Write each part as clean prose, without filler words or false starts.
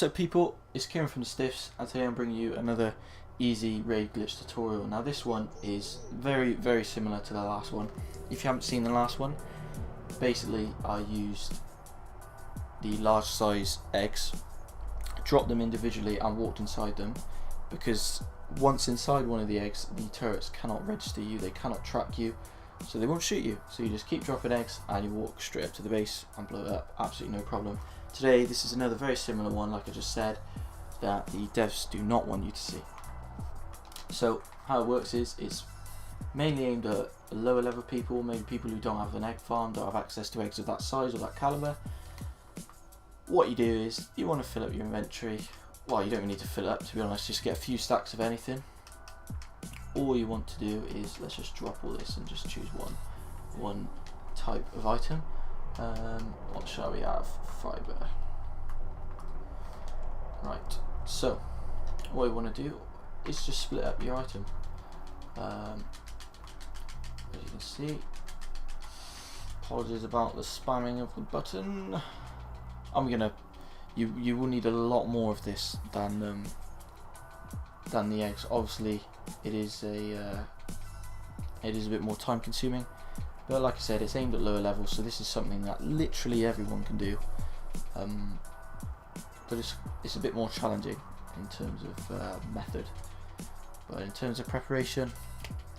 What's up people, it's Kieren from the Stiffs, and today I'm bringing you another easy raid glitch tutorial. Now this one is very similar to the last one. If you haven't seen the last one, basically I used the large size eggs, dropped them individually and walked inside them, because once inside one of the eggs the turrets cannot register you, they cannot track you, so they won't shoot you. So you just keep dropping eggs and you walk straight up to the base and blow it up, absolutely no problem. Today this is another very similar one, like I just said, that the devs do not want you to see. So how it works is it's mainly aimed at lower level people, maybe people who don't have an egg farm, don't have access to eggs of that size or that caliber. What you do is you want to fill up your inventory. Well, you don't need to fill it up, to be honest, just get a few stacks of anything. All you want to do is, let's just drop all this and just choose one type of item. What shall we have? Fiber. Right, so what you want to do is just split up your item. As you can see, apologies about the spamming of the button. You will need a lot more of this than the eggs. Obviously, it is a bit more time consuming, but like I said, it's aimed at lower levels, so this is something that literally everyone can do. But it's a bit more challenging in terms of method. But in terms of preparation,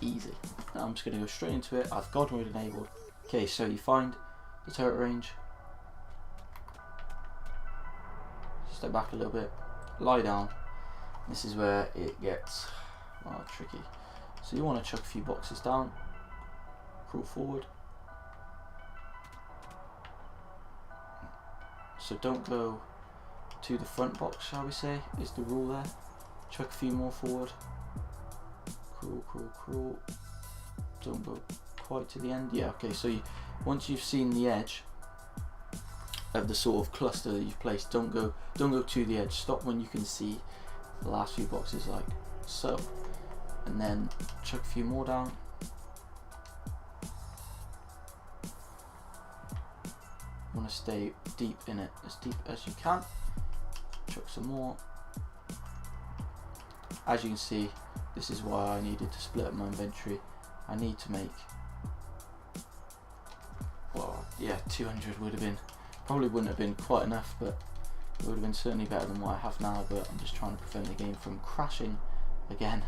easy. Now I'm just going to go straight into it. I've God mode enabled. Okay, so you find the turret range. Step back a little bit, lie down. This is where it gets tricky. So you want to chuck a few boxes down, crawl forward. So don't go to the front box, shall we say, is the rule there. Chuck a few more forward. Crawl. Don't go quite to the end. Yeah, okay, so once you've seen the edge of the sort of cluster that you've placed, don't go to the edge. Stop when you can see the last few boxes, like so, and then chuck a few more down. You want to stay deep in it, as deep as you can. Chuck some more. As you can see, this is why I needed to split up my inventory. I need to make, well, yeah, 200 would have been, probably wouldn't have been quite enough, but it would have been certainly better than what I have now. But I'm just trying to prevent the game from crashing again,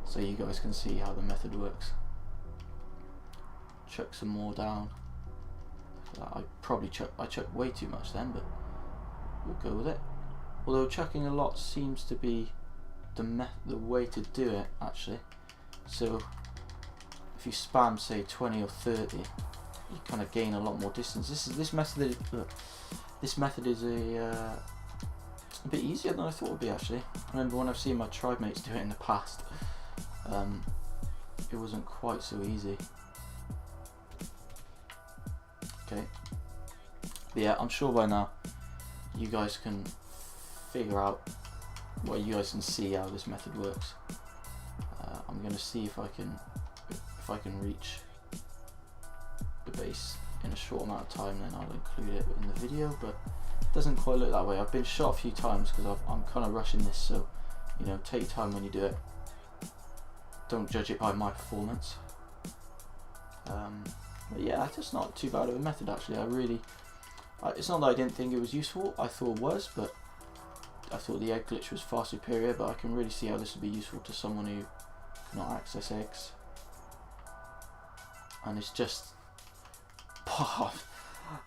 so you guys can see how the method works. Chuck some more down. I chucked way too much then, but we'll go with it. Although chucking a lot seems to be the way to do it, actually. So if you spam say 20 or 30, you kind of gain a lot more distance. This method is a bit easier than I thought it would be, actually. I remember when I've seen my tribe mates do it in the past, it wasn't quite so easy. Okay, but yeah, I'm sure by now you guys can figure out, well, you guys can see how this method works. I'm going to see if I can reach the base in a short amount of time, then I'll include it in the video, but it doesn't quite look that way. I've been shot a few times because I'm kind of rushing this, so you know, take your time when you do it. Don't judge it by my performance. But yeah, it's just not too bad of a method, actually. It's not that I didn't think it was useful, I thought it was, but I thought the egg glitch was far superior. But I can really see how this would be useful to someone who cannot access eggs. And it's just, I'm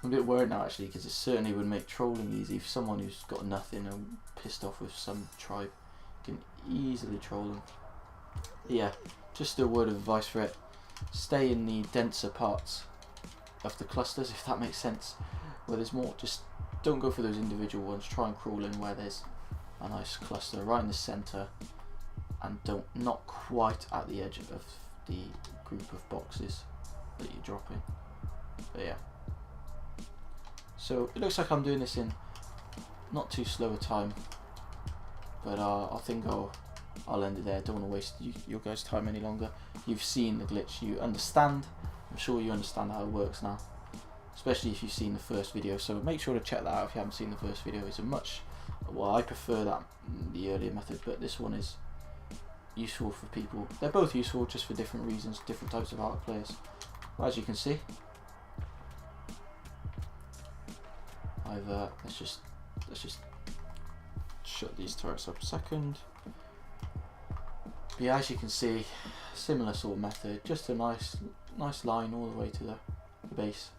a bit worried now, actually, because it certainly would make trolling easy. For someone who's got nothing and pissed off with some tribe, can easily troll them. But yeah, just a word of advice for it. Stay in the denser parts of the clusters, if that makes sense, where there's more. Just don't go for those individual ones. Try and crawl in where there's a nice cluster right in the center, and not quite at the edge of the group of boxes that you're dropping. But yeah, so it looks like I'm doing this in not too slow a time, but I think I'll end it there. Don't want to waste your guys' time any longer. You've seen the glitch, you understand. I'm sure you understand how it works now, especially if you've seen the first video. So make sure to check that out if you haven't seen the first video. It's a much Well, I prefer that, the earlier method, but this one is useful for people. They're both useful, just for different reasons, different types of arc players. As you can see, I've let's just shut these turrets up a second. But yeah, as you can see, similar sort of method, just a nice line all the way to the base.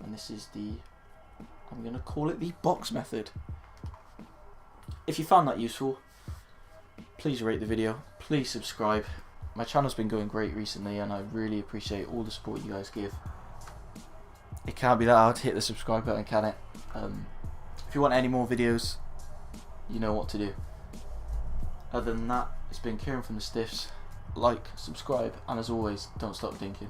And this is the, I'm gonna call it the box method. If you found that useful, please rate the video, please subscribe. My channel's been going great recently and I really appreciate all the support you guys give. It can't be that hard to hit the subscribe button, can it? If you want any more videos, you know what to do. Other than that, it's been Kieran from the Stiffs. Like, subscribe, and as always, don't stop thinking.